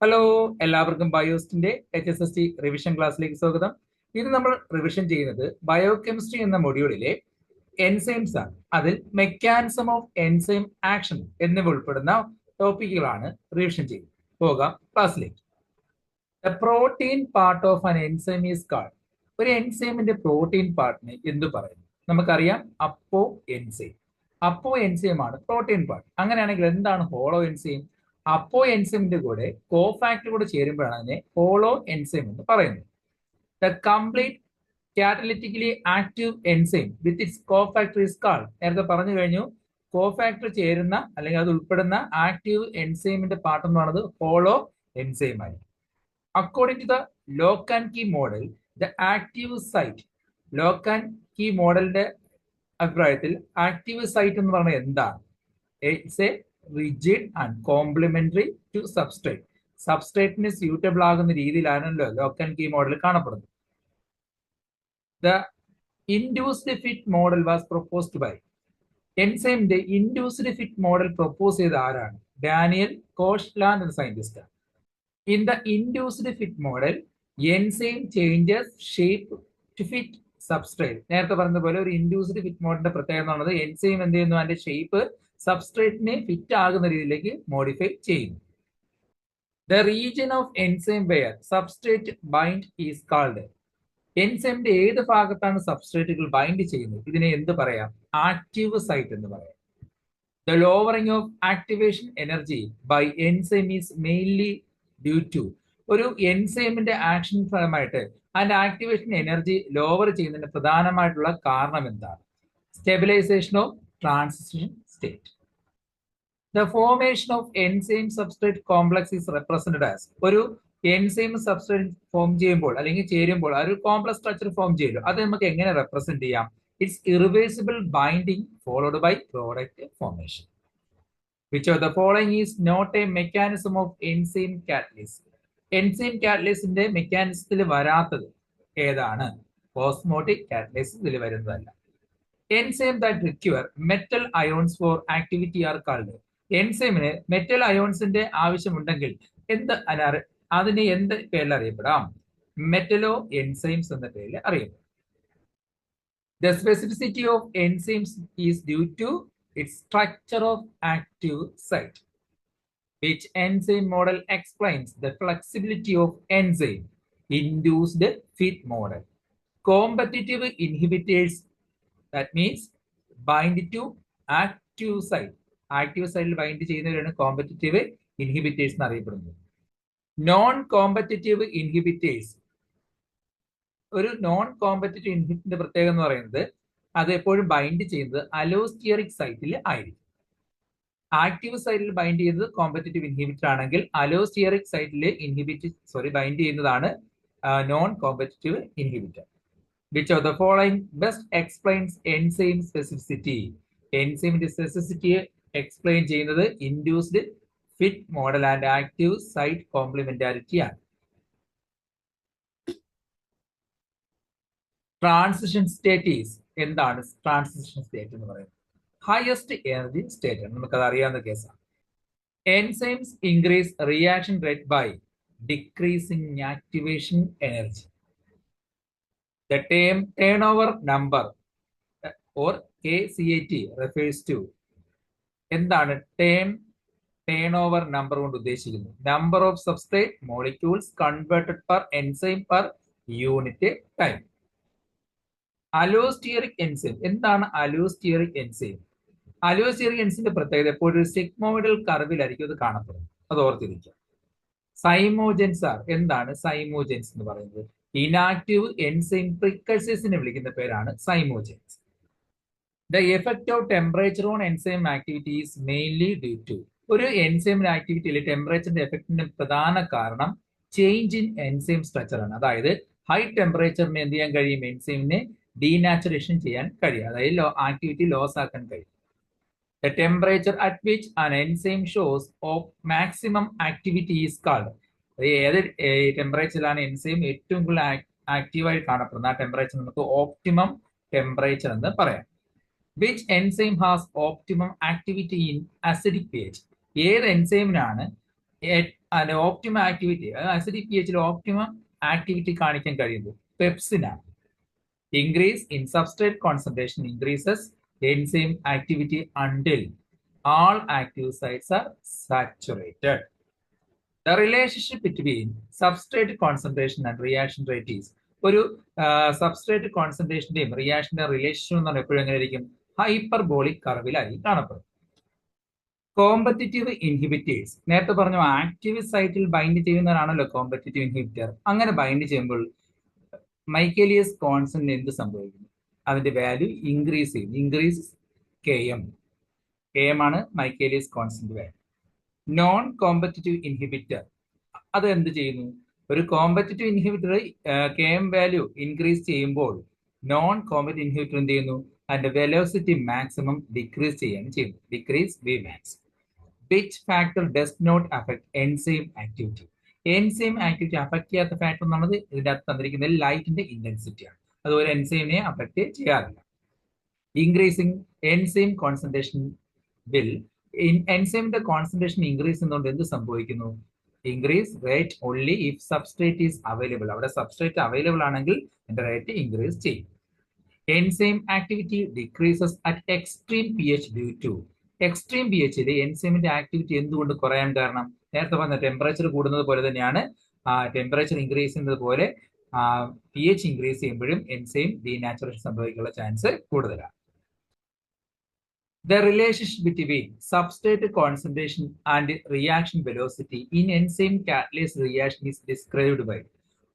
Hello, എല്ലാവർക്കും ബയോസ്റ്റിന്റെ HSST revision ക്ലാസ്സിലേക്ക് സ്വാഗതം. ഇത് നമ്മൾ റിവിഷൻ ചെയ്യുന്നത് ബയോകെമിസ്ട്രി എന്ന മൊഡ്യൂളിലെ എൻസൈംസ് ആണ്. അതിൽ മെക്കാനിസം ഓഫ് എൻസൈം ആക്ഷൻ എന്നിവ ഉൾപ്പെടുന്ന ടോപ്പിക്കുകളാണ് റിവിഷൻ ചെയ്യുന്നത്. പോകാം ക്ലാസ്സിലേക്ക്. The protein part of an enzyme is called. ഒരു എൻസൈമിന്റെ പ്രോട്ടീൻ പാർട്ടിനെ എന്തു പറയുന്നു? നമുക്കറിയാം, അപ്പോ എൻസൈം. അപ്പോ എൻസൈം ആണ് പ്രോട്ടീൻ പാർട്ട്. അങ്ങനെയാണെങ്കിൽ എന്താണ് ഹോളോ എൻസൈം? അപ്പോ എൻസൈമിന്റെ കൂടെ കോഫാക്ടർ കൂടെ ചേരുമ്പോഴാണ് അതിനെ ഹോളോ എൻസൈം എന്ന് പറയുന്നത്. The complete catalytically active enzyme with its cofactor is called. നേരത്തെ പറഞ്ഞു കഴിഞ്ഞു, കോഫാക്ടർ ചേരുന്ന അല്ലെങ്കിൽ അത് ഉൾപ്പെടുന്ന ആക്റ്റീവ് എൻസൈമിന്റെ പാർട്ട് എന്ന് പറയുന്നത് ഹോളോ എൻസൈം ആയി. According to the lock and key model, the active site, lock and key മോഡലിന്റെ അഭിപ്രായത്തിൽ ആക്റ്റീവ് സൈറ്റ് എന്ന് പറയുന്നത് എന്താണ്? It's a rigid and complementary to substrate. സബ്സ്ട്രേറ്റിന് സ്യൂട്ടബിൾ ആകുന്ന രീതിയിലാണല്ലോ ലോക്ക് ആൻഡ് കീ മോഡൽ കാണപ്പെടുന്നത്. The induced fit model was proposed by. എൻസൈമിന്റെ ഇൻഡ്യൂസ്ഡ് ഫിറ്റ് മോഡൽ പ്രൊപ്പോസ് ചെയ്ത ആരാണ്? ഡാനിയൽ കോഷ്ലാൻഡ് എന്ന scientist. In the induced fit model, enzyme changes shape to fit substrate. നേരത്തെ പറഞ്ഞ പോലെ ഒരു ഇൻഡ്യൂസ്ഡ് ഫിറ്റ് മോഡലിന്റെ പ്രത്യേകത എന്ന് പറയുന്നത് എൻസൈം എന്ത് ചെയ്യുന്നു, അതിന്റെ ഷേപ്പ് സബ്സ്ട്രേറ്റിനെ ഫിറ്റ് ആകുന്ന രീതിയിലേക്ക് മോഡിഫൈ ചെയ്യുന്നു. The region of enzyme where substrate bind is called. എൻസൈമിന്റെ ഏത് ഭാഗത്താണ് സബ്സ്ട്രേറ്റുകൾ ബൈൻഡ് ചെയ്യുന്നത്? ഇതിനെ എന്ത് പറയാം? ആക്റ്റീവ് സൈറ്റ് എന്ന് പറയാം. The lowering of activation energy by enzyme is mainly due to. ഒരു എൻസൈമിന്റെ ആക്ഷൻ ഫലമായിട്ട് അതിന്റെ ആക്ടിവേഷൻ എനർജി ലോവർ ചെയ്യുന്നതിന് പ്രധാനമായിട്ടുള്ള കാരണം എന്താണ്? Stabilization of transition state. The formation of enzyme substrate complex is represented as. ഒരു എൻസൈം സബ്സ്ട്രേറ്റ് ഫോം ചെയ്യുമ്പോൾ അല്ലെങ്കിൽ ചേരുമ്പോൾ ഒരു കോംപ്ലക്സ് സ്ട്രക്ചർ ഫോം ചെയ്യുമല്ലോ, അത് നമുക്ക് എങ്ങനെ റെപ്രസെന്റ് ചെയ്യാം? It's irreversible binding followed by product formation. Which of the following is not a mechanism of enzyme catalysis? Enzyme കാറ്റലിസിന്റെ മെക്കാനിസത്തിൽ വരാത്തത് ഏതാണ്? ഓസ്മോട്ടിക് കാറ്റലിസിസ് ഇതിൽ വരുന്നതല്ല. Enzyme that require metal ions for activity are called. എൻസൈമിന് metal അയോൺസിന്റെ ആവശ്യമുണ്ടെങ്കിൽ അതിനെ എന്ത് പേരിൽ അറിയപ്പെടാം? മെറ്റലോ എൻസൈംസ് എന്ന പേരിൽ അറിയപ്പെടും. The specificity of enzymes is due to its structure of active site, which enzyme model explains the flexibility of enzyme induced fit model. Competitive inhibitors, that means bind to active site. Active site bind ചെയ്യുന്നവരാണ് competitive inhibitors എന്ന് അറിയപ്പെടുന്നത്. Non competitive inhibitors, ഒരു non competitive ഇൻഹിബിറ്ററിന്റെ പ്രത്യേകത എന്ന് പറയുന്നത് അത് എപ്പോഴും bind ചെയ്യുന്നത് അലോസ്റ്റിയറിക് സൈറ്റിൽ ആയിരിക്കും. ആക്റ്റീവ് സൈറ്റിൽ ബൈൻഡ് ചെയ്യുന്നത് കോമ്പറ്റിറ്റീവ് ഇൻഹിബിറ്റർ ആണെങ്കിൽ അലോസ്റ്റിയറിക് സൈറ്റിൽ ബൈൻഡ് ചെയ്യുന്നതാണ് non competitive inhibitor. Which of the following best explains enzyme specificity? എൻസൈമിന്റെ സ്പെസിഫിസിറ്റിയെ എക്സ്പ്ലെയിൻ ചെയ്യുന്നത് induced fit model and active site complementarity ആണ്. Transition state is. എന്താണ് ട്രാൻസിഷൻ സ്റ്റേറ്റ് എന്ന് പറയുന്നത്? ഹയസ്റ്റ് എനർജി സ്റ്റേറ്റ് ആണ്, നമുക്കത് അറിയാവുന്ന കേസാണ്. Enzymes increase reaction rate by decreasing activation energy. The turn over number or KCAT refers to. എന്താണ് turn over number കൊണ്ട് ഉദ്ദേശിക്കുന്നത്? Number of substrate molecules converted per enzyme per unit time. Allosteric enzyme. എന്താണ് allosteric enzyme? Allosteric എൻസൈമിന്റെ പ്രത്യേകത എപ്പോഴും ഒരു sigmoidal കർവിലായിരിക്കും അത് കാണപ്പെടുന്നത്, അത് ഓർത്തിരിക്കുക. Zymogens are. എന്താണ് സൈമോജൻസ് എന്ന് പറയുന്നത്? ഇനാക്റ്റീവ് എൻസൈം പ്രിക്കഴ്സേഴ്സിനെ വിളിക്കുന്ന പേരാണ് zymogens. The effect of temperature on enzyme activity is mainly due to. ഒരു എൻസൈമിന്റെ ആക്ടിവിറ്റിയിൽ ടെമ്പറേച്ചറിന്റെ എഫക്റ്റിന്റെ പ്രധാന കാരണം ചേഞ്ച് ഇൻ എൻസൈം സ്ട്രക്ചർ ആണ്. അതായത് ഹൈ ടെമ്പറേച്ചറിന് എന്ത് ചെയ്യാൻ കഴിയും? എൻസൈമിനെ ഡീനാച്ചുറേഷൻ ചെയ്യാൻ കഴിയും, അതായത് ആക്ടിവിറ്റി ലോസ് ആക്കാൻ കഴിയും. The temperature at which an enzyme shows of maximum activity is called. ഏത് ടെമ്പറേച്ചറിലാണ് എൻസൈം ഏറ്റവും കൂടുതൽ ആക്റ്റീവായി കാണപ്പെടുന്നത് ആ ടെമ്പറേച്ചർ നമുക്ക് ഓപ്റ്റിമം ടെമ്പറേച്ചർ എന്ന് പറയാം. Which enzyme has optimum activity in acidic pH? ഏത് എൻസൈമിനാണ് and optimum activity, acidic P എച്ചിൽ ഓപ്റ്റിമം ആക്ടിവിറ്റി കാണിക്കാൻ കഴിയുന്നത് പെപ്സിനാണ്. Increase in substrate concentration increases enzyme activity until all active sites are saturated. The relationship between substrate concentration and reaction rate is ഒരു substrate കോൺസെൻട്രേഷന്റെയും റിയാക്ഷന്റെ relation എന്ന് പറഞ്ഞാൽ എപ്പോഴും എങ്ങനെയായിരിക്കും? Hyperbolic കർവിലായി കാണപ്പെടും. കോമ്പറ്റിറ്റീവ് ഇൻഹിബിറ്റേഴ്സ്, നേരത്തെ പറഞ്ഞു ആക്റ്റീവ് സൈറ്റിൽ ബൈൻഡ് ചെയ്യുന്നവരാണല്ലോ കോമ്പറ്റിറ്റീവ് ഇൻഹിബിറ്റർ. അങ്ങനെ ബൈൻഡ് ചെയ്യുമ്പോൾ മൈക്കേലിയസ് കോൺസ്റ്റന്റ് എന്ത് സംഭവിക്കുന്നു? അതിന്റെ വാല്യൂ ഇൻക്രീസ് ചെയ്യും. Increase Km. Km ആണ് Michaelis constant value. Non competitive inhibitor അത് എന്ത് ചെയ്യുന്നു? ഒരു competitive inhibitor Km value increase ചെയ്യുമ്പോൾ നോൺ കോമ്പറ്റിറ്റീവ് ഇൻഹിബിറ്റർ എന്ത് ചെയ്യുന്നു? അതിന്റെ വെലോസിറ്റി മാക്സിമം ഡിക്രീസ് ചെയ്യാണ് ചെയ്യുന്നത്. Decrease Vmax. Which factor does not affect enzyme activity? Enzyme activity affect ചെയ്യാത്ത ഫാക്ടർ എന്നുള്ളത് ഇതിന്റെ അകത്ത് തന്നിരിക്കുന്നത് ലൈറ്റിന്റെ ഇന്റൻസിറ്റിയാണ്. അത് ഒരു എൻസൈമിനെ അഫക്ട് ചെയ്യാറില്ല. ഇൻക്രീസിങ് എൻസൈം കോൺസെൻട്രേഷൻ വിൽ, എൻസൈമിന്റെ കോൺസെൻട്രേഷൻ ഇൻക്രീസ് ചെയ്യുന്നതുകൊണ്ട് എന്ത് സംഭവിക്കുന്നു? Increase rate only if substrate is available. അവിടെ സബ്സ്ട്രേറ്റ് അവൈലബിൾ ആണെങ്കിൽ അതിന്റെ റേറ്റ് ഇൻക്രീസ് ചെയ്യും. Enzyme activity decreases at extreme P H due to, extreme P എച്ചിൽ എൻസൈമിന്റെ ആക്ടിവിറ്റി എന്തുകൊണ്ട് കുറയാൻ കാരണം? നേരത്തെ പറഞ്ഞ ടെമ്പറേച്ചർ കൂടുന്നത് പോലെ തന്നെയാണ് ടെമ്പറേച്ചർ ഇൻക്രീസ് ചെയ്യുന്നത് പോലെ പി എച്ച് ഇൻക്രീസ് ചെയ്യുമ്പോഴും എൻസൈം ഡീനാച്ചുറേഷൻ സംഭവിക്കാനുള്ള ചാൻസ് കൂടുതലാണ്. The relationship between substrate concentration and reaction velocity in enzyme catalyst reaction is described by,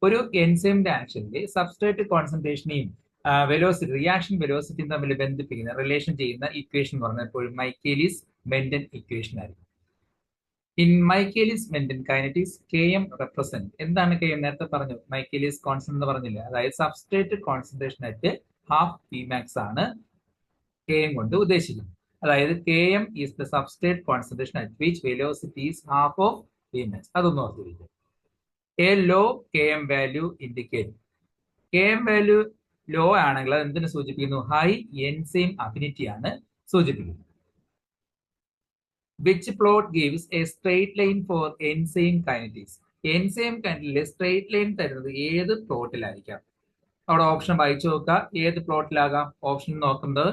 ഒരു എൻസൈമിന്റെ ആക്ഷനിൽ സബ്സ്ട്രേറ്റ് കോൺസെൻട്രേഷനെയും വെലോസിറ്റി റിയാക്ഷൻ വെലോസിറ്റിയും തമ്മിൽ ബന്ധിപ്പിക്കുന്ന റിലേഷൻ ചെയ്യുന്ന ഇക്വേഷൻ എന്ന് പറഞ്ഞാൽ എപ്പോഴും മൈക്കേലിസ് മെന്റൻ ഇക്വേഷൻ ആയിരിക്കും. In Michaelis Menten kinetics Km represent, എന്താണ് Km? നേരത്തെ പറഞ്ഞു മൈക്കേലിസ് കോൺസ്റ്റന്റ് എന്ന് പറഞ്ഞില്ല. അതായത് substrate concentration at half Vmax ആണ് Km കൊണ്ട് ഉദ്ദേശിക്കുന്നത്. അതായത് Km is the substrate concentration at which velocity is half of Vmax. അതൊന്നും ഓർത്തിരിക്കും. A low Km value indicate, Km value low ആണെങ്കിൽ അത് എന്തിനെ സൂചിപ്പിക്കുന്നു? ഹൈ എൻസൈം അഫിനിറ്റി ആണ് സൂചിപ്പിക്കുന്നത്. Which plot gives a straight line for enzyme kinetics? Enzyme കൈനറ്റിക്സിലെ straight line തരുന്നത് ഏത് പ്ലോട്ടിലായിരിക്കാം? അവിടെ ഓപ്ഷൻ വായിച്ചു നോക്കുക. ഏത് പ്ലോട്ടിലാകാം? ഓപ്ഷൻ നോക്കുന്നത്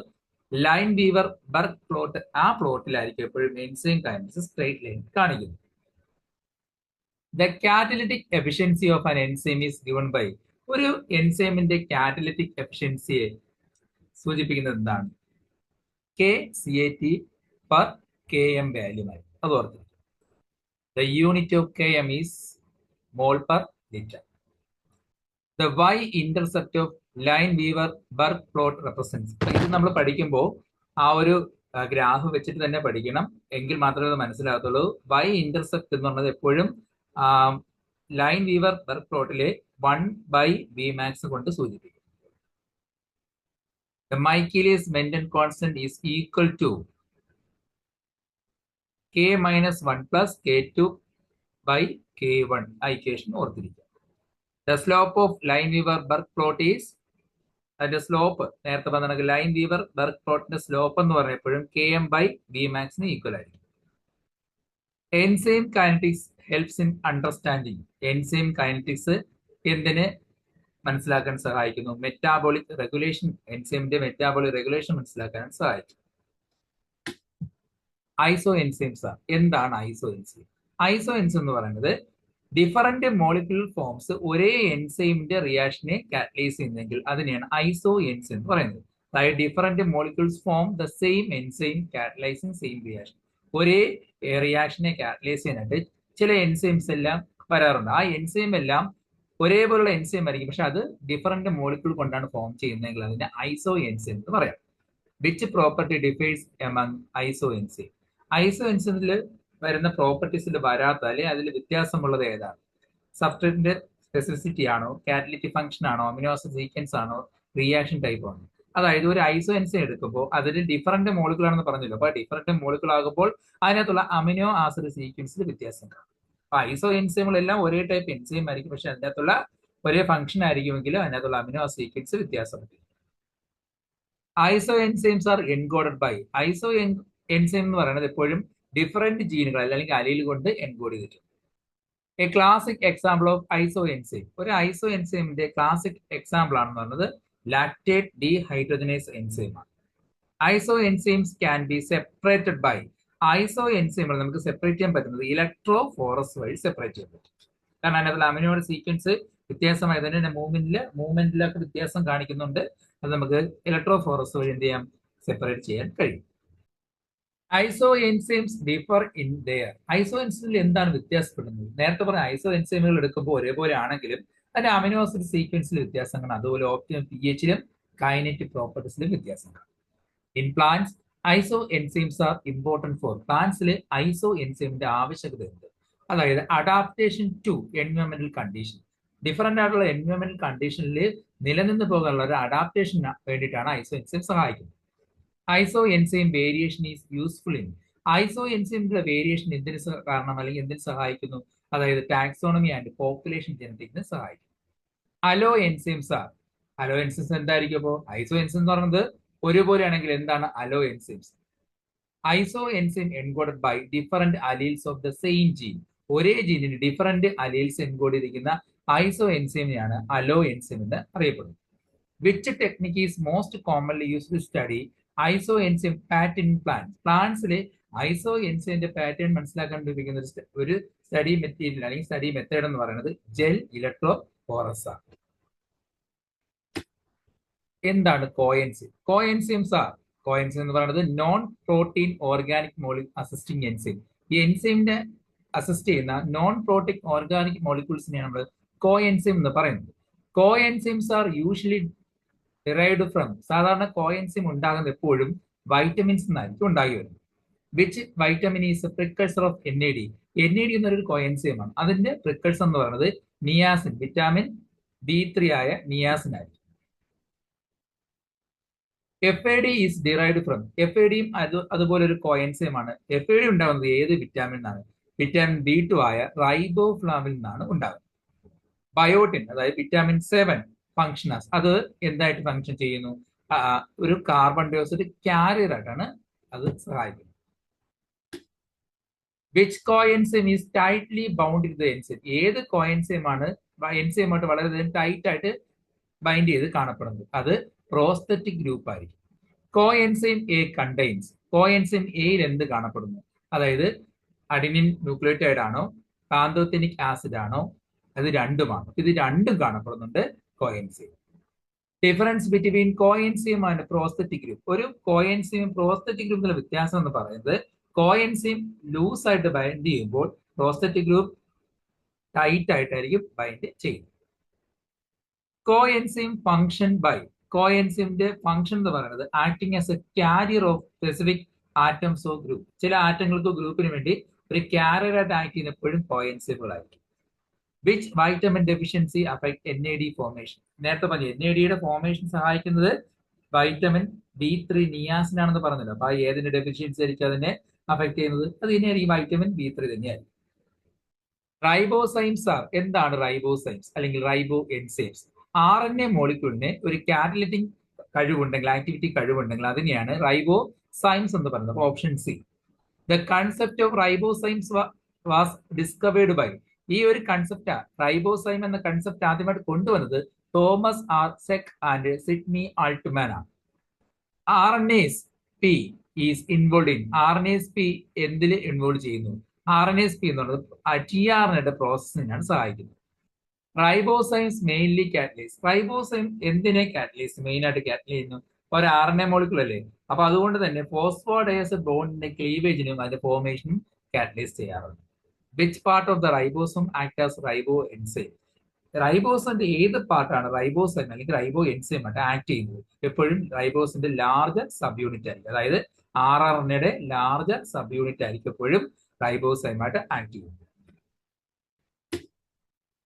ലൈൻ വീവർ ബർഗ് പ്ലോട്ട്, ആ പ്ലോട്ടിലായിരിക്കും എപ്പോഴും എൻസൈം കൈനറ്റിക്സ് സ്ട്രെയിറ്റ് ലൈൻ കാണിക്കുന്നത്. The catalytic efficiency of an enzyme is given by, ഒരു എൻസൈമിന്റെ കാറ്റലിറ്റിക് എഫിഷ്യൻസിയെ സൂചിപ്പിക്കുന്നത് എന്താണ്? KCAT per Km വാല്യൂ ആയി. അത് ഓർത്ത്. The unit of Km is mole per liter. The y-intercept of Lineweaver-Burke plot represents, ഇത് നമ്മൾ പഠിക്കുമ്പോൾ ആ ഒരു ഗ്രാഫ് വെച്ചിട്ട് തന്നെ പഠിക്കണം, എങ്കിൽ മാത്രമേ അത് മനസ്സിലാകത്തുള്ളൂ. y-intercept എന്ന് പറഞ്ഞത് എപ്പോഴും Lineweaver-Burke പ്ലോട്ടിലെ 1/Vmax കൊണ്ട് സൂചിപ്പിക്കും. The Michaelis Menten constant is equal to K minus 1 plus K2 by K1. ആ ഇക്വേഷൻ ഓർത്തിരിക്കുക. The slope of Lineweaver-Burke plot is, അതിന്റെ സ്ലോപ്പ് നേരത്തെ പറഞ്ഞ Lineweaver-Burke പ്ലോട്ടിന്റെ സ്ലോപ്പ് എന്ന് പറഞ്ഞപ്പോഴും Km by Vmax ന് ഈക്വൽ ആയിരിക്കും. Enzyme kinetics helps in understanding. Enzyme kinetics എന്തിനെ മനസ്സിലാക്കാൻ സഹായിക്കുന്നു? മെറ്റാബോളിക് റെഗുലേഷൻ, എൻസൈമിന്റെ മെറ്റാബോളിക് റെഗുലേഷൻ മനസ്സിലാക്കാൻ സഹായിക്കും. ഐസോ എൻസൈംസ്. എന്താണ് ഐസോ എൻസൈം? ഐസോ എൻസൈം എന്ന് പറയുന്നത് ഡിഫറന്റ് മോളിക്യുലർ ഫോംസ് ഒരേ എൻസൈമിന്റെ റിയാക്ഷനെ കാറ്റലൈസ് ചെയ്യുന്നെങ്കിൽ അതിനെയാണ് ഐസോ എൻസൈം എന്ന് പറയുന്നത്. അതായത് different molecules form the same enzyme catalysing same reaction. ഒരേ റിയാക്ഷനെ കാറ്റലൈസ് ചെയ്യാനായിട്ട് ചില എൻസൈംസ് എല്ലാം വരാറുണ്ട്. ആ എൻസൈം എല്ലാം ഒരേപോലുള്ള എൻസൈം ആയിരിക്കും, പക്ഷെ അത് ഡിഫറന്റ് മോളിക്യൂൾ കൊണ്ടാണ് ഫോം ചെയ്യുന്നതെങ്കിൽ അതിനെ ഐസോ എൻസൈം എന്ന് പറയാം. Which property differs among isoenzyme? ഐസോ എൻസൈമിൽ വരുന്ന പ്രോപ്പർട്ടീസിൽ വരാത്ത അല്ലെങ്കിൽ അതിൽ വ്യത്യാസമുള്ളത് ഏതാണ്? സബ്സ്ട്രേറ്റിന്റെ സ്പെസിഫിസിറ്റി ആണോ, കാറ്റലിറ്റിക് ഫംഗ്ഷൻ ആണോ, അമിനോ ആസിഡ് സീക്വൻസ് ആണോ, റിയാക്ഷൻ ടൈപ്പ് ആണോ? അതായത് ഒരു ഐസോ എൻസൈം എടുക്കുമ്പോൾ അതിൽ ഡിഫറന്റ് മോളിക്യൂൾ ആണെന്ന് പറഞ്ഞല്ലോ. അപ്പൊ ഡിഫറന്റ് മോളിക്യൂൾ ആകുമ്പോൾ അതിനകത്തുള്ള അമിനോ ആസിഡ് സീക്വൻസിൽ വ്യത്യാസം കാണും. അപ്പൊ ഐസോ എൻസൈമുകളെല്ലാം ഒരേ ടൈപ്പ് എൻസൈം ആയിരിക്കും, പക്ഷെ അതിനകത്തുള്ള ഒരേ ഫംഗ്ഷൻ ആയിരിക്കുമെങ്കിലും അതിനകത്തുള്ള അമിനോ ആസിഡ് സീക്വൻസ് വ്യത്യാസമുണ്ട്. Isoenzymes are encoded by, iso enzyme എന്ന് പറയുന്നത് എപ്പോഴും ഡിഫറെന്റ് ജീനുകൾ അല്ലെങ്കിൽ അലീൽ കൊണ്ട് എൻകോഡ് ചെയ്തിട്ടുണ്ട്. A classic example of iso enzyme. ഒരു ഐസോ എൻസൈമിന്റെ ക്ലാസിക് എക്സാമ്പിൾ ആണെന്ന് പറയുന്നത് ലാക്ടേറ്റ് ഡീഹൈഡ്രോജനേസ് എൻസൈം ആണ്. Isoenzymes can be separated by, ഐസോ എൻസൈമുകൾ നമുക്ക് സെപ്പറേറ്റ് ചെയ്യാൻ പറ്റുന്നത് ഇലക്ട്രോഫോറസ് വഴി സെപ്പറേറ്റ് ചെയ്യാൻ പറ്റും. കാരണം അതിനകത്തുള്ള അമിനോയുടെ സീക്വൻസ് വ്യത്യാസമായതിന് മൂവ്മെന്റിലൊക്കെ വ്യത്യാസം കാണിക്കുന്നുണ്ട്. അത് നമുക്ക് ഇലക്ട്രോഫോറസ് വഴി എന്ത് ചെയ്യാം, സെപ്പറേറ്റ് ചെയ്യാൻ കഴിയും. ഐസോ എൻസൈംസ് ഡിഫർ ഇൻ ദെയർ, ഐസോ എൻസൈമിൽ എന്താണ് വ്യത്യാസപ്പെടുന്നത്? നേരത്തെ പറഞ്ഞ ഐസോ എൻസൈമുകൾ എടുക്കുമ്പോൾ ഒരേപോലെ ആണെങ്കിലും അതിന്റെ അമിനോ ആസിഡ് സീക്വൻസിൽ വ്യത്യാസം കാണാം. അതുപോലെ ഓപ്റ്റിമം പിഎച്ചിലും കൈനറ്റിക് പ്രോപ്പർട്ടീസിലും വ്യത്യാസം കാണാം. In plants isoenzymes are important for, പ്ലാന്റ്സിൽ ഐസോ എൻസൈമിന്റെ ആവശ്യകത ഉണ്ട്. അതായത് അഡാപ്റ്റേഷൻ ടു എൻവയോൺമെന്റൽ കണ്ടീഷൻ, ഡിഫറെന്റ് ആയിട്ടുള്ള എൻവയോൺമെന്റൽ കണ്ടീഷനിൽ നിലനിന്ന് പോകാനുള്ള ഒരു അഡാപ്റ്റേഷന് വേണ്ടിയിട്ടാണ് ഐസോ എൻസൈം സഹായിക്കുന്നത്. Isoenzyme variation is useful in, ഐസോ എൻസൈമിന്റെ വേരിയേഷൻ എന്തിന് കാരണം അല്ലെങ്കിൽ എന്തിന് സഹായിക്കുന്നു? അതായത് ടാക്സോണമി ആൻഡ് പോപ്പുലേഷൻ ജനറ്റിക്സിന് സഹായിക്കും. Allo enzymes are, allo enzymes എന്തായിരിക്കും? അപ്പോൾ ഐസോ എൻസൈം എന്ന് പറയുന്നത് ഒരുപോലെ ആണെങ്കിൽ എന്താണ് allo enzymes? Iso enzyme encoded by different alleles of the same gene, ഒരേ ജീനിന് ഡിഫറെന്റ് അലീൽസ് എൻകോഡ് ചെയ്തിരിക്കുന്ന ഐസോ എൻസൈമിനെയാണ് അലോ എൻസൈം എന്ന് അറിയപ്പെടുന്നത്. Which technique is most commonly used to study isoenzyme pattern in plants, പ്ലാന്റ്സിൽ ഐസോ എൻസൈമിന്റെ പാറ്റേൺ മനസ്സിലാക്കാൻ ഉപയോഗിക്കുന്ന ഒരു സ്റ്റഡി മെറ്റീരിയൽ അല്ലെങ്കിൽ സ്റ്റഡി മെത്തേഡ് എന്ന് പറയുന്നത് ജെൽ ഇലക്ട്രോഫോറസ് ആണ്. എന്താണ് കോഎൻസൈം? കോഎൻസൈംസ് ആർ, കോഎൻസൈം എന്ന് പറയുന്നത് non protein organic assisting enzyme. ഈ എൻസൈമിനെ അസിസ്റ്റ് ചെയ്യുന്ന നോൺ പ്രോട്ടീൻ ഓർഗാനിക് മോളിക്യൂൾസിനെയാണ് നമ്മൾ കോഎൻസൈം എന്ന് പറയുന്നത്. Coenzymes are usually derived from, സാധാരണ കോഎൻസൈം ഉണ്ടാകുന്നത് എപ്പോഴും വൈറ്റമിൻസ് നിന്നായിരിക്കും ഉണ്ടായി വരുന്നത്. Which vitamin is precursor of NAD, NAD എന്നൊരു കോഎൻസൈം ആണ്. അതിന്റെ പ്രിക്കഴ്സർ എന്ന് പറയുന്നത് നിയാസിൻ, വിറ്റാമിൻ B3 ആയ നിയാസിൻ ആയിരിക്കും. FAD ഈസ് ഡിറൈവ്ഡ് ഫ്രം, FADയും അതുപോലെ ഒരു കോഎൻസൈം ആണ്. FAD ഉണ്ടാകുന്നത് ഏത് വിറ്റാമിൻ നിന്നാണ്? വിറ്റാമിൻ B2 ആയ റൈബോഫ്ലാവിൽ നിന്നാണ് ഉണ്ടാകുന്നത്. ബയോട്ടിൻ അതായത് വിറ്റാമിൻ 7 ഫങ്ഷനസ്, അത് എന്തായിട്ട് ഫങ്ഷൻ ചെയ്യുന്നു? ഒരു കാർബൺ ഡയോക്സൈഡ് കാരിയർ ആയിട്ടാണ് അത് സഹായിക്കുന്നത്. Which coenzyme is tightly bound with enzyme, ഏത് കോഎൻസൈം ആണ് എൻസൈമായിട്ട് വളരെയധികം ടൈറ്റ് ആയിട്ട് ബൈൻഡ് ചെയ്ത് കാണപ്പെടുന്നത്? അത് പ്രോസ്തറ്റിക് ഗ്രൂപ്പ് ആയിരിക്കും. കോഎൻസൈം എ കണ്ടെയ്ൻസ്, കോഎൻസൈം എയിൽ എന്ത് കാണപ്പെടുന്നു? അതായത് അഡിനിൻ ന്യൂക്ലിയോടൈഡ് ആണോ, പാന്തോതെനിക് ആസിഡ് ആണോ, അത് രണ്ടുമാണ്. ഇത് രണ്ടും കാണപ്പെടുന്നുണ്ട് coenzyme. Difference between coenzyme and prosthetic group, ഒരു കോഎൻസൈം പ്രോസ്തറ്റിക് ഗ്രൂപ്പിലെ വ്യത്യാസം എന്ന് പറയുന്നത് കോഎൻസൈം ലൂസ് ആയിട്ട് ബൈൻഡ് ചെയ്യുമ്പോൾ പ്രോസ്തറ്റിക് ഗ്രൂപ്പ് ടൈറ്റ് ആയിട്ടായിരിക്കും ബൈൻഡ് ചെയ്യുന്നത്. കോഎൻസൈം ഫങ്ഷൻ ബൈ, കോഎൻസൈമിന്റെ ഫങ്ഷൻ എന്ന് പറയുന്നത് acting as A carrier of specific atoms of group, ചില ആറ്റങ്ങൾക്ക് ഗ്രൂപ്പിന് വേണ്ടി ഒരു കാരിയർ ആയിട്ട് ആക്ട് ചെയ്യുന്ന എപ്പോഴും കോഎൻസൈമുകളായിരിക്കും. Which vitamin deficiency affect NAD formation, നേരത്തെ പറഞ്ഞു NADയുടെ ഫോർമേഷൻ സഹായിക്കുന്നത് വൈറ്റമിൻ B3 നിയാസിൻ ആണെന്ന് പറഞ്ഞല്ലോ. അപ്പൊ ഏതിന്റെ ഡെഫിഷ്യൻസി ആയിരിക്കും അതിനെ അഫക്ട് ചെയ്യുന്നത്? അത് തന്നെയായിരിക്കും വൈറ്റമിൻ B3 തന്നെയായിരിക്കും. റൈബോസൈംസ് ആർ, എന്താണ് റൈബോസൈംസ് അല്ലെങ്കിൽ റൈബോ എൻസൈംസ്? RNA മോളിക്യൂളിന് ഒരു കാറ്റലിറ്റിക് കഴിവുണ്ടെങ്കിൽ, ആക്ടിവിറ്റി കഴിവുണ്ടെങ്കിൽ അതിനെയാണ് റൈബോസൈംസ് എന്ന് പറയുന്നത്. Option C. The concept of ribozymes was discovered by, ഈ ഒരു കൺസെപ്റ്റ് റൈബോസൈം എന്ന കൺസെപ്റ്റ് ആദ്യമായിട്ട് കൊണ്ടുവന്നത് Thomas R. Cech and Sidney Altman ആണ്. RNase-P is involve in, RNase-P എന്തിൽ ഇൻവോൾവ് ചെയ്യുന്നു? RNase-P എന്നുള്ളത് tRNA പ്രോസസ്സിനാണ് സഹായിക്കുന്നത്. റൈബോസൈംസ് മെയിൻലി കാറ്റലൈസ്, റൈബോസൈം എന്തിനെ കാറ്റലൈസ് മെയിൻ ആയിട്ട് കാറ്റലൈസ് ചെയ്യുന്നു? ഒരു RNA മോളിക്യൂൾ അല്ലേ. അപ്പൊ അതുകൊണ്ട് തന്നെ ഫോസ്ഫോഡയസ് ബോണ്ടിന്റെ ക്ലീവേജിനും അതിന്റെ ഫോർമേഷനും കാറ്റലൈസ് ചെയ്യാറുണ്ട്. Which part of the ribosome act as riboenzyme, റൈബോസിന്റെ ഏത് പാർട്ടാണ് റൈബോസൈം അല്ലെങ്കിൽ റൈബോ എൻസൈം ആയിട്ട് ആക്ട് ചെയ്യുന്നത്? എപ്പോഴും റൈബോസിന്റെ ലാർജർ സബ് യൂണിറ്റ് ആയിരിക്കും, അതായത് RNAയുടെ ലാർജർ സബ് യൂണിറ്റ് ആയിരിക്കും എപ്പോഴും റൈബോസൈം ആയിട്ട് ആക്ട് ചെയ്യുന്നത്.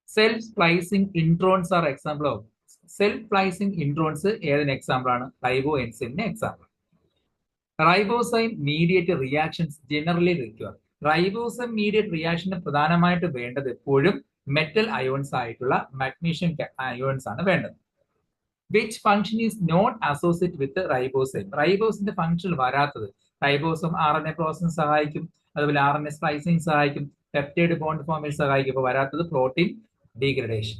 Self splicing introns are example of, self splicing introns ഏതിന് എക്സാമ്പിൾ ആണ്? റൈബോ എൻസൈമിന് example. Ribozyme mediate reactions generally require, ribozyme mediate റിയാക്ഷന് പ്രധാനമായിട്ട് വേണ്ടത് എപ്പോഴും മെറ്റൽ അയോൺസ് ആയിട്ടുള്ള മാഗ്നീഷ്യം അയോൺസ് ആണ് വേണ്ടത്. Which function is not associate with ribozyme, റൈബോസിന്റെ ഫംഗ്ഷൻ വരാത്തത്? റൈബോസം RNA പ്രോസസ്സിന് സഹായിക്കും, അതുപോലെ RNA സ്പ്ലൈസിംഗ് സഹായിക്കും, പെപ്റ്റൈഡ് ബോണ്ട് ഫോർമേഷൻ സഹായിക്കും. ഇപ്പോൾ വരാത്തത് protein degradation.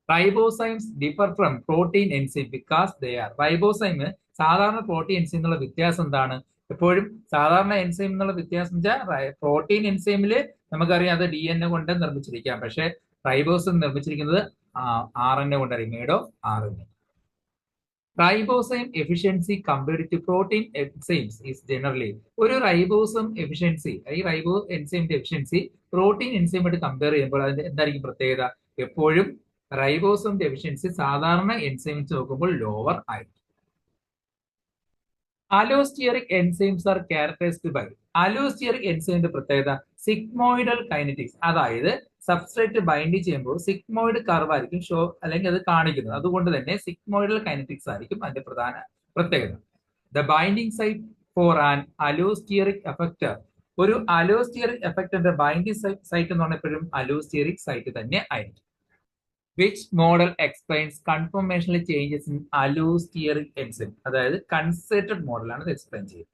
Ribozymes differ from protein enzyme because they are. Ribozyme സാധാരണ പ്രോട്ടീൻ എൻസൈം എന്നുള്ള വ്യത്യാസം എന്താണ്? എപ്പോഴും സാധാരണ എൻസൈം എന്നുള്ള വ്യത്യാസം വെച്ചാൽ പ്രോട്ടീൻ എൻസൈമില് നമുക്കറിയാം അത് DNA കൊണ്ട് നിർമ്മിച്ചിരിക്കാം. പക്ഷെ റൈബോസം നിർമ്മിച്ചിരിക്കുന്നത് RNA കൊണ്ടായിരിക്കും, made of RNA. Ribozyme efficiency compared to protein enzymes is generally. ഒരു റൈബോസം എഫിഷ്യൻസി, ഈ റൈബോ എൻസൈമിന്റെ എഫിഷ്യൻസി പ്രോട്ടീൻ എൻസൈമായിട്ട് കമ്പയർ ചെയ്യുമ്പോൾ അതിന്റെ എന്തായിരിക്കും പ്രത്യേകത? എപ്പോഴും റൈബോസമിന്റെ എഫിഷ്യൻസി സാധാരണ എൻസൈം വെച്ച് നോക്കുമ്പോൾ ലോവർ ആയിരിക്കും. അലോസ്റ്റിയറിക് എൻസൈംസ് ആർ ക്യാരക്ടറൈസ്ഡ് ബൈ. അലോസ്റ്റിയറിക് എൻസൈമിന്റെ പ്രത്യേകത സിഗ്മോയിഡൽ കൈനറ്റിക്സ്. അതായത് സബ്സ്ട്രേറ്റ് ബൈൻഡ് ചെയ്യുമ്പോൾ സിഗ്മോയിഡ് കർവ് ആയിരിക്കും ഷോ അല്ലെങ്കിൽ അത് കാണിക്കുന്നത്. അതുകൊണ്ട് തന്നെ സിഗ്മോയിഡൽ കൈനറ്റിക്സ് ആയിരിക്കും അതിന്റെ പ്രധാന പ്രത്യേകത. The binding site for an allosteric effector. ഒരു അലോസ്റ്റിയറിക് എഫക്ടറിന്റെ ബൈൻഡിങ് സൈറ്റ് എന്ന് പറഞ്ഞപ്പോഴും അലോസ്റ്റിയറിക് സൈറ്റ് തന്നെ ആയിരിക്കും. Which model explains conformational changes in allosteric enzyme. അതായത് കൺസേർട്ടഡ് മോഡലാണ് ഇത് എക്സ്പ്ലെയിൻ ചെയ്യുന്നത്.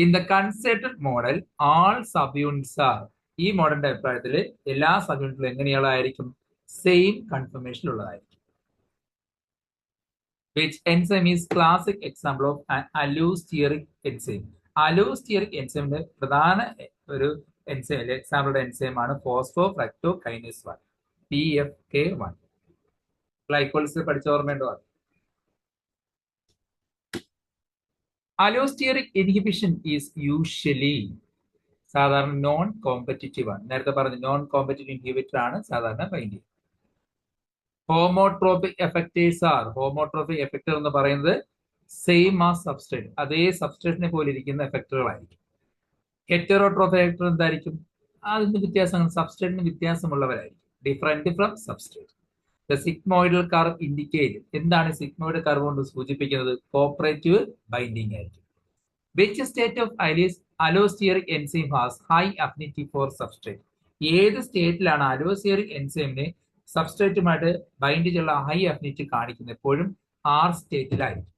In the concerted model all subunits are. ഈ മോഡലിന്റെ അഭിപ്രായത്തിൽ എല്ലാ സബ് യൂണിറ്റിലും എങ്ങനെയുള്ളതായിരിക്കും? സെയിം കൺഫർമേഷൻ ഉള്ളതായിരിക്കും. Which enzyme is classic example of allosteric enzyme. Allosteric എൻസൈമിന്റെ പ്രധാന ഒരു എൻസൈം എക്സാമ്പിളുടെ എൻസൈമാണ് ഫോസ്ഫോഫ്രക്ടോകൈനേസ് 1, PFK1. ഗ്ലൈക്കോളിസിസ് പഠിച്ച ഓർമ്മയുണ്ടോ? അലോസ്റ്റിയറിക് ഇൻഹിബിഷൻ ഈസ് യൂഷ്വലി സാധാരണ നോൺ കോമ്പറ്റിറ്റീവ് ആണ്. നേരത്തെ പറഞ്ഞു നോൺ കോമ്പറ്റിറ്റീവ് ഇൻഹിബിറ്റർ ആണ് സാധാരണ ബൈൻഡ്. ഹോമോട്രോപിക് എഫക്ടേഴ്സ് ആർ. ഹോമോട്രോപിക് എഫക്ടർ എന്ന് പറയുന്നത് സെയിം ആ സബ്സ്ട്രേറ്റ്, അതേ സബ്സ്ട്രേറ്റിനെ പോലെ ഇരിക്കുന്ന എഫക്ടറുകളായിരിക്കും. ഹെറ്ററോട്രോപിക് എഫക്ടർ എന്തായിരിക്കും? അതിന് വ്യത്യാസങ്ങൾ സബ്സ്ട്രേറ്റിന് വ്യത്യാസമുള്ളവരായിരിക്കും, different from substrate. The sigmoidal curve indicate. എന്താണ് സിഗ്മോയിഡ് കർവ് കൊണ്ട് സൂചിപ്പിക്കുന്നത്? കോപ്പറേറ്റീവ് ബൈൻഡിങ് ആയിരിക്കും. Which state of allosteric enzyme has high affinity for substrate. ഏത് സ്റ്റേറ്റിലാണ് അലോസ്റ്റിയറിക് എൻസൈമിന് സബ്സ്ട്രേറ്റുമായിട്ട് ബൈൻഡ് ചെയ്യുന്ന ഹൈ അഫിനിറ്റി കാണിക്കുന്നത്? എപ്പോഴും R സ്റ്റേറ്റിലായിരിക്കും.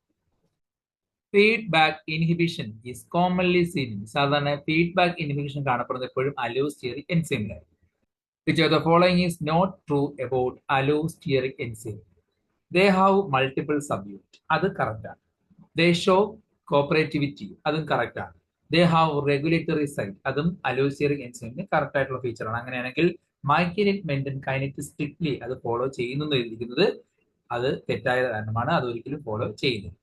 Feedback inhibition is commonly seen. സാധാരണ ഫീഡ്ബാക്ക് ഇൻഹിബിഷൻ കാണപ്പെടുന്നത് എപ്പോഴും അലോസ്റ്റിയറിക് എൻസൈമിലായിരിക്കും. Which of the following is not true about allosteric enzyme? They have multiple subunits. അത് കറക്റ്റ് ആണ്. They show cooperativity. അതും കറക്റ്റ് ആണ്. They have regulatory site. അതും അലോസ്റ്റിയറിക് എൻസൈമിന് correct ആയിട്ടുള്ള ഫീച്ചറാണ്. അങ്ങനെയാണെങ്കിൽ മൈക്കേലിസ് മെന്റൻ കൈനറ്റിക്സ് സ്ട്രിക്ട്ലി അത് ഫോളോ ചെയ്യുന്നു എഴുതിയിരിക്കുന്നത് അത് തെറ്റായ കാരണമാണ്. അത് ഒരിക്കലും ഫോളോ ചെയ്യുന്നില്ല.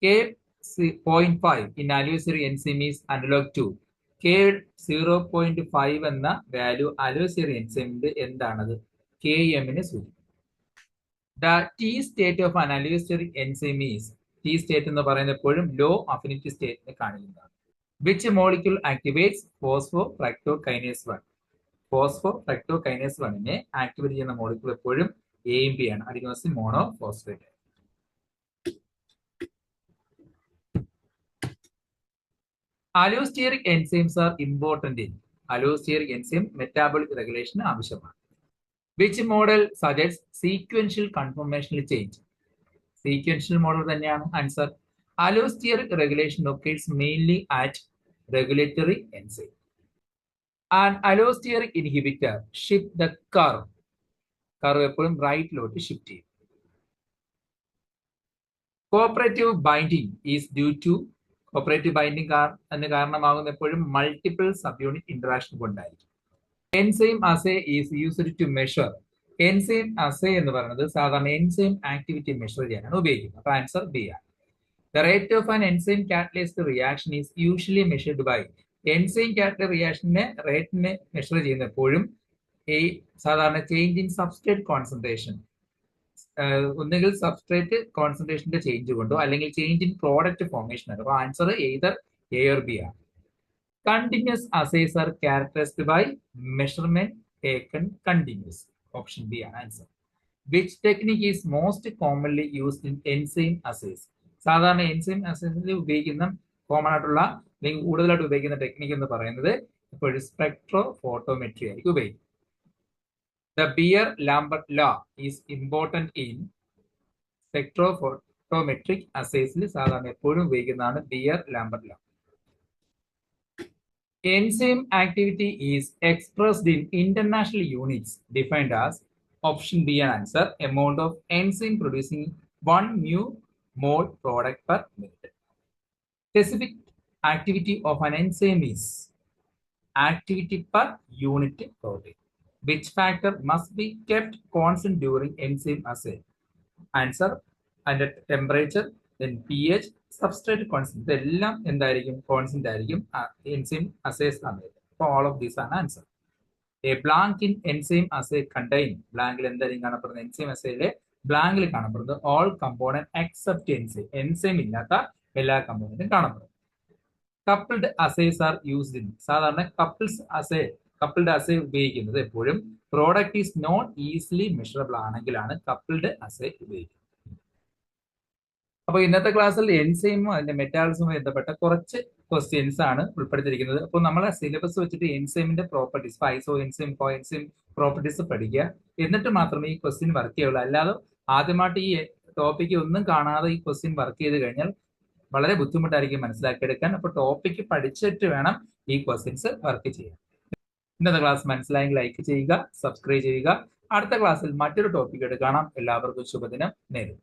K.5 in allosteric enzyme is analog to. K0.5 എന്ന വാല്യൂ അലോസ്റ്റിയറിക് എൻസൈമിന്റെ എന്താണത്? Km സൂചിപ്പിക്കും. The T state of an allosteric enzyme is. T state എന്ന് പറയുന്നത് എപ്പോഴും ലോ അഫിനിറ്റി സ്റ്റേറ്റിനെ കാണിക്കുന്നതാണ്. Which molecule activates phosphofructokinase 1? Phosphofructokinase 1നെ ആക്ടിവേറ്റ് ചെയ്യുന്ന മോളിക്യൂൾ എപ്പോഴും AMP ആണ്, adenosine monophosphate. Allosteric enzymes are important in. Allosteric enzyme metabolic റെഗുലേഷന് ആവശ്യമാണ്. Which model suggests sequential conformational change? Sequential model തന്നെയാണ് answer. Allosteric regulation occurs mainly at regulatory enzyme. And allosteric inhibitor shift the curve എപ്പോഴും റൈറ്റിലോട്ട് shift ചെയ്യും. Cooperative binding is due to. Cooperative binding അതിന് കാരണമാകുന്ന എപ്പോഴും multiple subunit interaction കൊണ്ടായിരിക്കും. Enzyme assay is used to measure. Enzyme assay എന്ന് പറയുന്നത് സാധാരണ enzyme activity measure ചെയ്യാനാണ് ഉപയോഗിക്കുന്നത്. അപ്പൊ ആൻസർ ബി ആണ്. The rate of an enzyme catalysed reaction is usually measured by. Enzyme catalysed റിയാക്ഷന്റെ റേറ്റിനെ മെഷർ ചെയ്യുന്ന എപ്പോഴും ഈ സാധാരണ ചേഞ്ച് ഇൻ സബ്സ്ട്രേറ്റ് കോൺസെൻട്രേഷൻ, ഒന്നുകിൽ സബ്സ്ട്രേറ്റ് കോൺസെൻട്രേഷന്റെ ചേഞ്ച് കൊണ്ടോ അല്ലെങ്കിൽ ചേഞ്ച് ഇൻ പ്രോഡക്റ്റ് ഫോർമേഷൻ ആണ്. അപ്പൊ answer either A or B ആണ്. Continuous assays are characterised by measurement taken continuous. Option B ആണ് answer. Which technique is most commonly used in enzyme assays? സാധാരണ enzyme അസേസിൽ ഉപയോഗിക്കുന്ന common ആയിട്ടുള്ള അല്ലെങ്കിൽ കൂടുതലായിട്ട് ഉപയോഗിക്കുന്ന ടെക്നിക് എന്ന് പറയുന്നത് ഇപ്പോഴും സ്പെക്ട്രോ ഫോട്ടോമെട്രി ആയിരിക്കും ഉപയോഗിക്കുന്നത്. The Beer-Lambert law is important in spectrophotometric assays. സാധാരണ എപ്പോഴും ഉപയോഗിക്കുന്നതാണ് Beer-Lambert law. Enzyme activity is expressed in international units defined as option B and answer amount of enzyme producing 1 mu mole product per minute. Specific activity of an enzyme is activity per unit protein. Which factor must be kept constant during enzyme assay? Answer and temperature, then pH, substrate constant. ഇതെല്ലാം എന്തായിരിക്കും? Constant ആയിരിക്കും enzyme assay സമയത്ത്. അപ്പോൾ all of these ആണ് answer. A blank in enzyme assay contain ബ്ലാങ്കിൽ എന്തായിരിക്കും കാണപ്പെടുന്നത്? enzyme assayയിലെ ബ്ലാങ്കിൽ കാണപ്പെടുന്നത് all component except enzyme. enzyme ഇല്ലാത്ത എല്ലാ കമ്പോണന്റും കാണപ്പെടും. Coupled assays are used in സാധാരണ കപ്പിൾഡ് അസേ ഉപയോഗിക്കുന്നത് എപ്പോഴും product is not easily measurable ആണെങ്കിലാണ് കപ്പിൾഡ് അസേ ഉപയോഗിക്കുന്നത്. അപ്പോൾ ഇന്നത്തെ ക്ലാസ്സിൽ എൻസൈമും അതിന്റെ മെറ്റാബോളിസവുമായി ബന്ധപ്പെട്ട കുറച്ച് ക്വസ്റ്റ്യൻസ് ആണ് ഉൾപ്പെടുത്തിയിരിക്കുന്നത്. അപ്പോൾ നമ്മളെ സിലബസ് വെച്ചിട്ട് എൻസൈമിന്റെ പ്രോപ്പർട്ടീസ് ഐസോ എൻസൈം കോ എൻസൈം പ്രോപ്പർട്ടീസ് പഠിക്കുക. എന്നിട്ട് മാത്രമേ ഈ ക്വസ്റ്റ്യൻ വർക്ക് ചെയ്യുള്ളൂ. അല്ലാതെ ആദ്യമായിട്ട് ഈ ടോപ്പിക്ക് ഒന്നും കാണാതെ ഈ ക്വസ്റ്റ്യൻ വർക്ക് ചെയ്ത് കഴിഞ്ഞാൽ വളരെ ബുദ്ധിമുട്ടായിരിക്കും മനസ്സിലാക്കിയെടുക്കാൻ. അപ്പോൾ ടോപ്പിക്ക് പഠിച്ചിട്ട് വേണം ഈ ക്വസ്റ്റ്യൻസ് വർക്ക് ചെയ്യാൻ. ഇന്നത്തെ ക്ലാസ് മനസ്സിലായെങ്കിൽ ലൈക്ക് ചെയ്യുക, സബ്സ്ക്രൈബ് ചെയ്യുക. അടുത്ത ക്ലാസ്സിൽ മറ്റൊരു ടോപ്പിക് കാണാം. എല്ലാവർക്കും ശുഭദിനം നേരുന്നു.